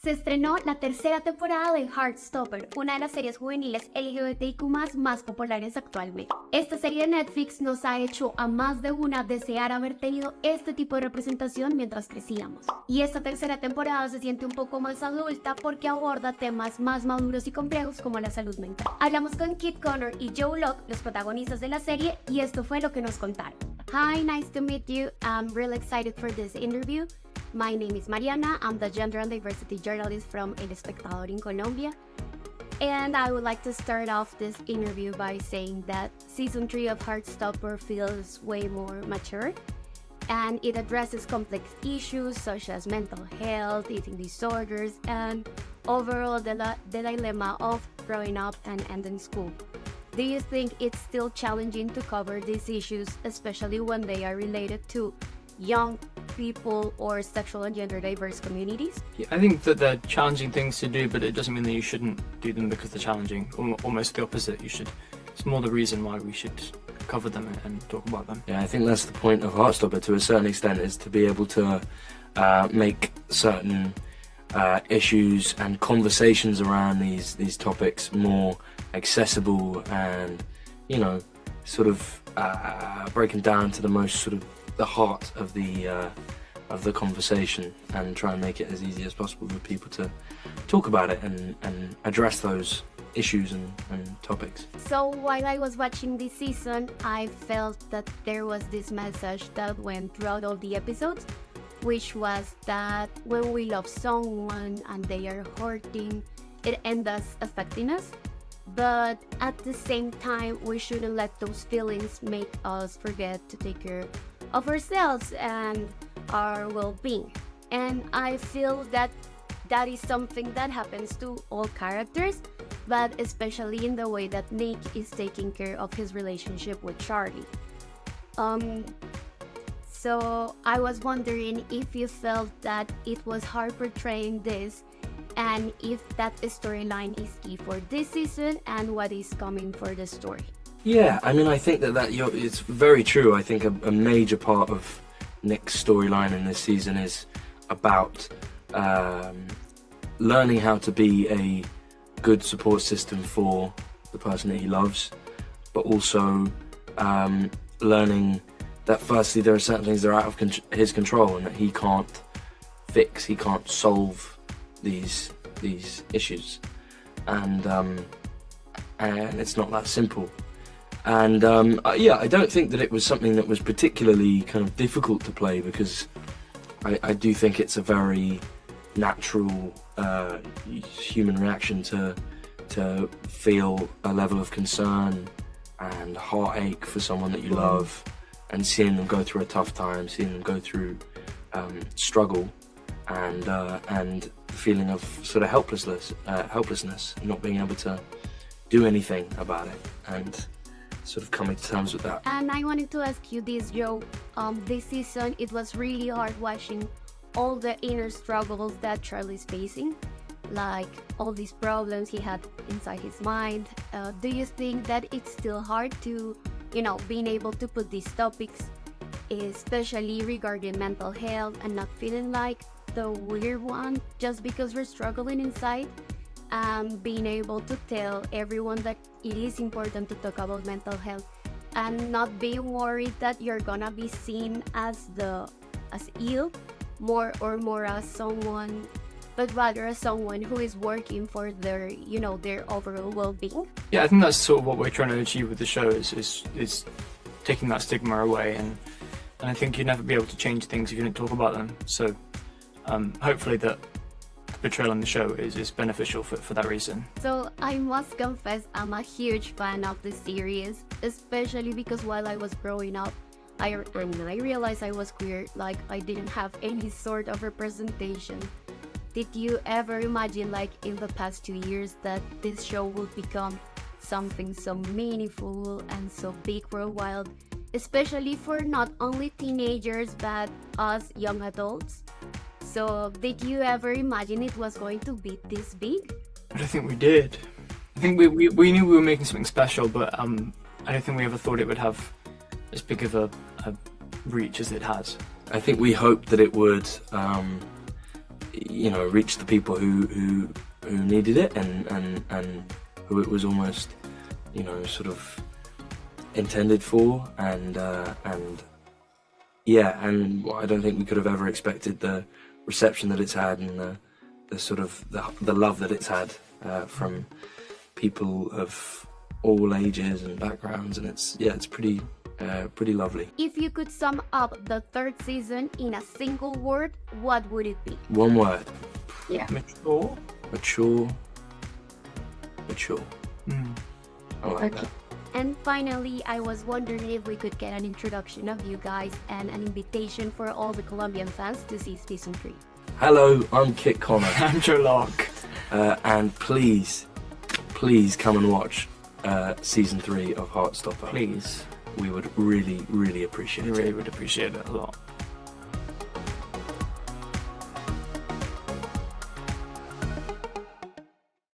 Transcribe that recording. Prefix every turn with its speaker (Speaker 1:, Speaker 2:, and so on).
Speaker 1: Se estrenó la tercera temporada de Heartstopper, una de las series juveniles LGBTIQ+, más populares actualmente. Esta serie de Netflix nos ha hecho a más de una desear haber tenido este tipo de representación mientras crecíamos. Y esta tercera temporada se siente un poco más adulta porque aborda temas más maduros y complejos como la salud mental. Hablamos con Connor y Joe Locke, los protagonistas de la serie, y esto fue lo que nos contaron. Hi, nice to meet you. I'm really excited for this interview. My name is Mariana. I'm the gender and diversity journalist from El Espectador in Colombia. And I would like to start off this interview by saying that season 3 of Heartstopper feels way more mature, and it addresses complex issues such as mental health, eating disorders, and overall the dilemma of growing up and ending school. Do you think it's still challenging to cover these issues, especially when they are related to young people or sexual and gender diverse communities?
Speaker 2: Yeah, I think that they're challenging things to do, but it doesn't mean that you shouldn't do them because they're challenging. Almost the opposite. It's more the reason why we should cover them and talk about them.
Speaker 3: Yeah, I think that's the point of Heartstopper to a certain extent, is to be able to make certain issues and conversations around these topics more accessible and, you know, sort of breaking down to the most sort of the heart of the conversation, and try and make it as easy as possible for people to talk about it and address those issues and topics.
Speaker 1: So while I was watching this season, I felt that there was this message that went throughout all the episodes, which was that when we love someone and they are hurting, it ends up affecting us. But at the same time, we shouldn't let those feelings make us forget to take care of ourselves and our well-being. And I feel that that is something that happens to all characters, but especially in the way that Nick is taking care of his relationship with Charlie. So I was wondering if you felt that it was hard portraying this, and if that storyline is key for this season and what is coming for the story.
Speaker 3: Yeah, I mean, I think it's very true. I think a major part of Nick's storyline in this season is about learning how to be a good support system for the person that he loves, but also learning that firstly there are certain things that are out of his control and that he can't fix, he can't solve these issues, and it's not that simple. And yeah, I don't think that it was something that was particularly kind of difficult to play, because I do think it's a very natural human reaction to feel a level of concern and heartache for someone that you love, and seeing them go through a tough time, seeing them go through struggle, and the feeling of sort of helplessness, not being able to do anything about it, and sort of coming to terms with that.
Speaker 1: And I wanted to ask you this, Joe. This season, it was really hard watching all the inner struggles that Charlie's facing, like all these problems he had inside his mind. Do you think that it's still hard to, being able to put these topics, especially regarding mental health, and not feeling like the weird one just because we're struggling inside? Being able to tell everyone that it is important to talk about mental health, and not being worried that you're gonna be seen as ill more as someone, but rather as someone who is working for their overall well-being.
Speaker 2: Yeah, I think that's sort of what we're trying to achieve with the show, is taking that stigma away, and I think you'd never be able to change things if you didn't talk about them. So hopefully that portrayal on the show is beneficial for that reason.
Speaker 1: So I must confess, I'm a huge fan of the series, especially because while I was growing up, when I realized I was queer, like, I didn't have any sort of representation. Did you ever imagine, like, in the past 2 years, that this show would become something so meaningful and so big worldwide, especially for not only teenagers but us young adults? So did you ever imagine it was going to be this big?
Speaker 2: I don't think we did. I think we knew we were making something special, but I don't think we ever thought it would have as big of a reach as it has.
Speaker 3: I think we hoped that it would you know, reached the people who needed it and who it was almost, you know, sort of intended for, and yeah, and I don't think we could have ever expected the reception that it's had and the sort of the love that it's had from people of all ages and backgrounds, and it's pretty lovely.
Speaker 1: If you could sum up the third season in a single word, what would it be?
Speaker 3: One word.
Speaker 1: Yeah.
Speaker 2: Mature.
Speaker 3: Mature. I like that.
Speaker 1: And finally, I was wondering if we could get an introduction of you guys and an invitation for all the Colombian fans to see season 3.
Speaker 3: Hello, I'm Kit Connor,
Speaker 2: I'm Joe Locke.
Speaker 3: and please come and watch season 3 of Heartstopper.
Speaker 2: Please.
Speaker 3: We would really appreciate
Speaker 2: We
Speaker 3: it.
Speaker 2: really would appreciate it a lot.